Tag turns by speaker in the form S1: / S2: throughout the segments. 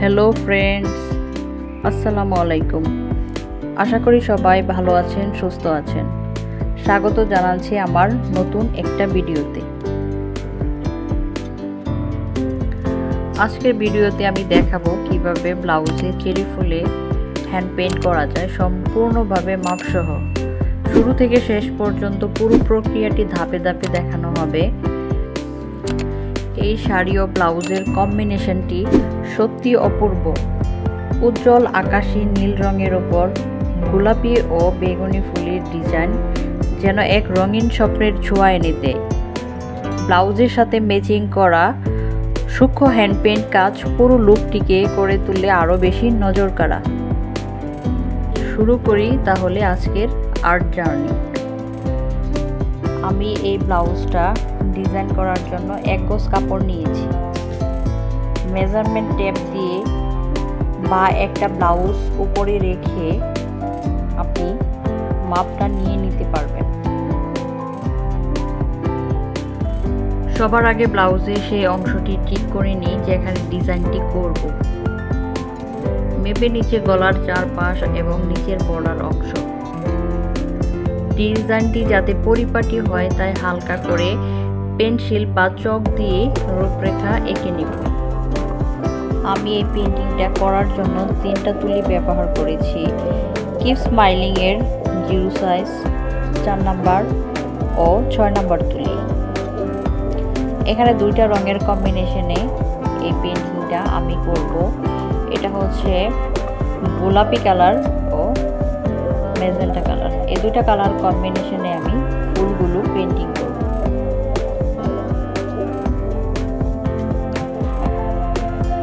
S1: Hello friends, আসসালামু আলাইকুম। আশা করি সবাই ভালো আছেন, সুস্থ আছেন। স্বাগত জানাচ্ছি আমার নতুন একটা ভিডিওতে। আজকের ভিডিওতে আমি দেখাবো কিভাবে ব্লাউজে চেরি ফুলে হ্যান্ড পেইন্ট করা যায় সম্পূর্ণভাবে মাপসহ। শুরু থেকে শেষ পর্যন্ত পুরো প্রক্রিয়াটি ধাপে ধাপে দেখানো হবে। এই শাড়ি ও ব্লাউজের কম্বিনেশনটি সত্যি অপূর্ব। উজ্জ্বল আকাশী নীল রঙের ওপর গোলাপি ও বেগুনি ফুলের ডিজাইন যেন এক রঙিন স্বপ্নের ছোঁয়া এনে দেয়। ব্লাউজের সাথে ম্যাচিং করা সূক্ষ্ম হ্যান্ড পেইন্ট কাজ পুরো লুকটিকে করে তুললে আরও বেশি নজরকাড়া। শুরু করি তাহলে আজকের আর্ট জার্নি। আমি এই ব্লাউজটা ডিজাইন করার জন্য 1 গজ কাপড় নিয়েছি। মেজারমেন্ট টেপ দিয়ে বা একটা ব্লাউজ উপরে রেখে আপনি মাপটা নিয়ে নিতে পারবেন। সবার আগে ব্লাউজে সেই অংশটি ঠিক করে নিই যেখানে ডিজাইনটি করব। মেপে নিচে গলার চারপাশ এবং নিচের বর্ডার অংশ। ডিজাইনটি যাতে পরিপাটি হয় তাই হালকা করে পেন্সিল বা চক দিয়ে রূপরেখা এঁকে নিব। আমি এই পেন্টিংটা করার জন্য 3টা তুলি ব্যবহার করেছি। কিপ স্মাইলিং এর 0 সাইজ 4 নাম্বার ও 6 নাম্বার তুলি। এখানে 2টা রঙের কম্বিনেশনে এই পেন্টিংটা আমি করব। এটা হচ্ছে গোলাপি কালার ও ম্যাজেন্টা কালার। এই 2টা কালার কম্বিনেশনে আমি ফুলগুলো পেন্টিং করব।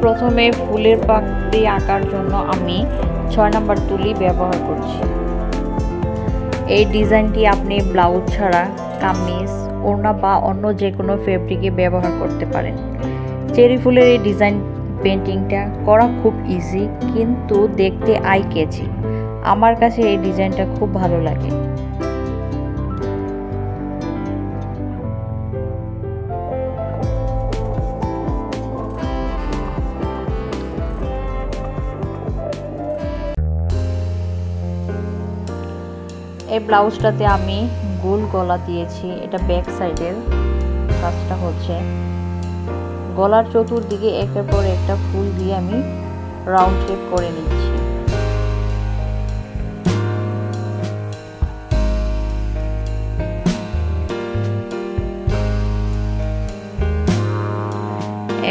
S1: প্রথমে ফুলের পাপড়ি আঁকার জন্য আমি 6 নাম্বার তুলি ব্যবহার করছি। এই ডিজাইনটি আপনি ব্লাউজ ছাড়া কামিজ, ওড়না বা অন্য যে কোনো ফেব্রিকে ব্যবহার করতে পারেন। চেরি ফুলের এই ডিজাইন পেন্টিংটা করা খুব ইজি, কিন্তু দেখতে আই ক্যাচি। আমার কাছে এই ডিজাইনটা খুব ভালো লাগে। এই ব্লাউজটাতে আমি গোল গলা দিয়েছি। এটা ব্যাক সাইডের কাজটা হচ্ছে গলার চতুর্দিকে একের পর একটা ফুল দিয়ে আমি রাউন্ড শেপ করে নিচ্ছি।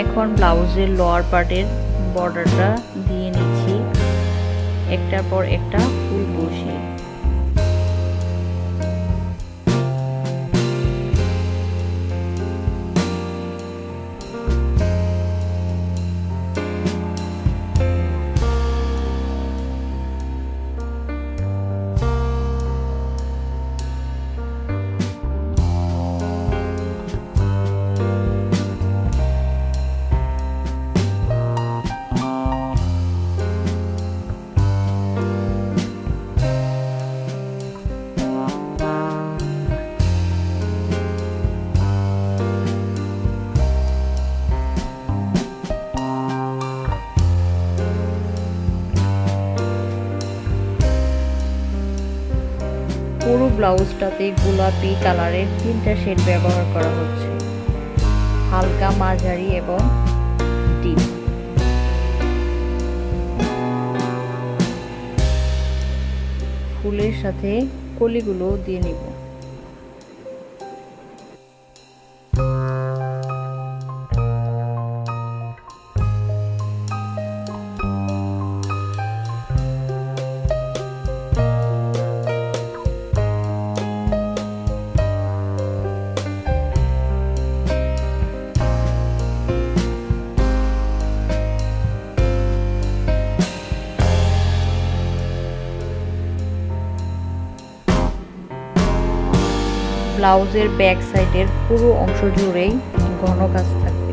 S1: এখন ব্লাউজের লোয়ার পার্টের বর্ডারটা দিয়ে নিচ্ছি একটার পর একটা ফুল বসিয়ে। পুরো ব্লাউজটাতে গোলাপি কালারের 3টা শেড ব্যবহার করা হচ্ছে, হালকা, মাঝারি এবং ডিপ। ফুলের সাথে কলিগুলো দিয়ে নিব। ব্লাউজের ব্যাক সাইডের পুরো অংশ জুড়েই ঘন কাজ থাকবে।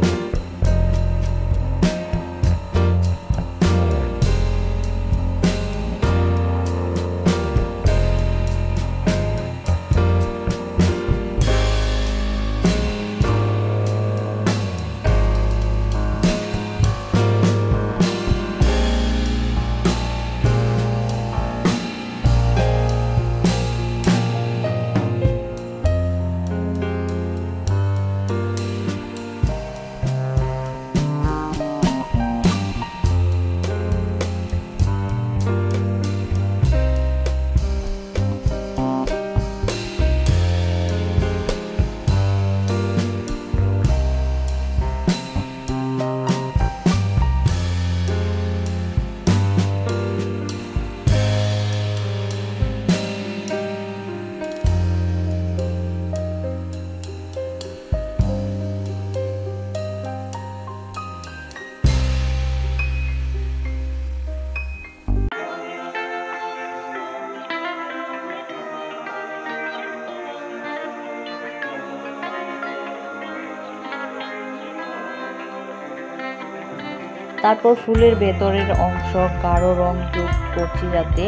S1: তারপর ফুলের ভেতরের অংশ গাঢ় রং যোগ করছি যাতে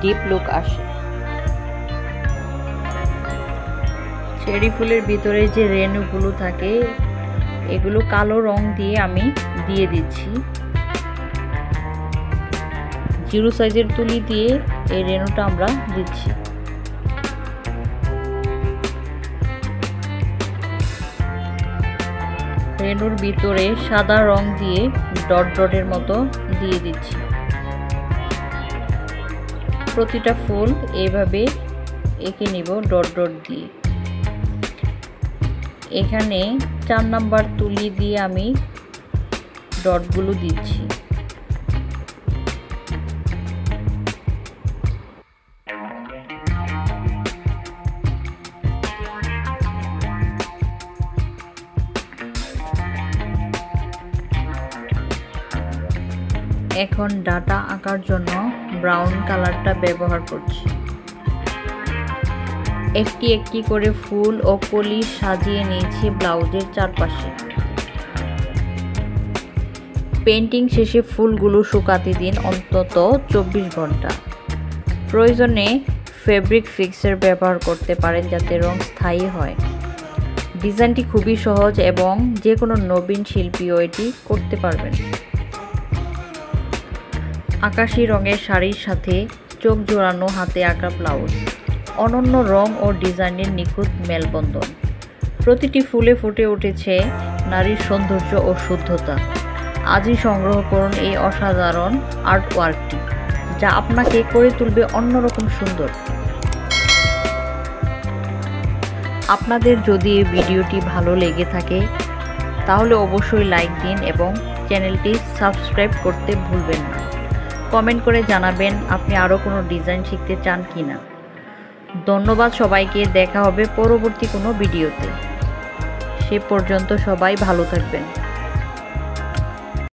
S1: ডিপ লুক আসে। চেরি ফুলের ভিতরে যে রেণুগুলো থাকে এগুলো কালো রং দিয়ে আমি দিয়ে দিচ্ছি। 0 সাইজের তুলি দিয়ে এই রেণুটা আমরা দিচ্ছি। রেণুর ভিতরে সাদা রং দিয়ে ডট ডটের মতো দিয়ে দিচ্ছি। প্রতিটা ফুল এইভাবে এঁকে নিব ডট ডট দিয়ে। এখানে 4 নাম্বার তুলি দিয়ে আমি ডটগুলো দিচ্ছি। এখন ডাটা আঁকার জন্য ব্রাউন কালারটা ব্যবহার করছি। একটি একটি করে ফুল ও কলি সাজিয়ে নিয়েছি ব্লাউজের চারপাশে। পেন্টিং শেষে ফুলগুলো শুকাতে দিন অন্তত 24 ঘন্টা। প্রয়োজনে ফেব্রিক ফিক্সার ব্যবহার করতে পারেন যাতে রং স্থায়ী হয়। ডিজাইনটি খুবই সহজ এবং যে কোনো নবীন শিল্পীও এটি করতে পারবেন। আকাশি রঙের শাড়ির সাথে চোখ জোড়ানো হাতে আঁকা ব্লাউজ, অনন্য রং ও ডিজাইনের নিখুঁত মেলবন্ধন। প্রতিটি ফুলে ফুটে উঠেছে নারীর সৌন্দর্য ও শুদ্ধতা। আজই সংগ্রহ করুন এই অসাধারণ আর্ট ওয়ার্কটি, যা আপনাকে করে তুলবে অন্যরকম সুন্দর। আপনাদের যদি এই ভিডিওটি ভালো লেগে থাকে তাহলে অবশ্যই লাইক দিন এবং চ্যানেলটি সাবস্ক্রাইব করতে ভুলবেন না। কমেন্ট করে জানাবেন আপনি আরও কোনো ডিজাইন শিখতে চান কিনা। ধন্যবাদ সবাইকে। দেখা হবে পরবর্তী কোনো ভিডিওতে। সে পর্যন্ত সবাই ভালো থাকবেন।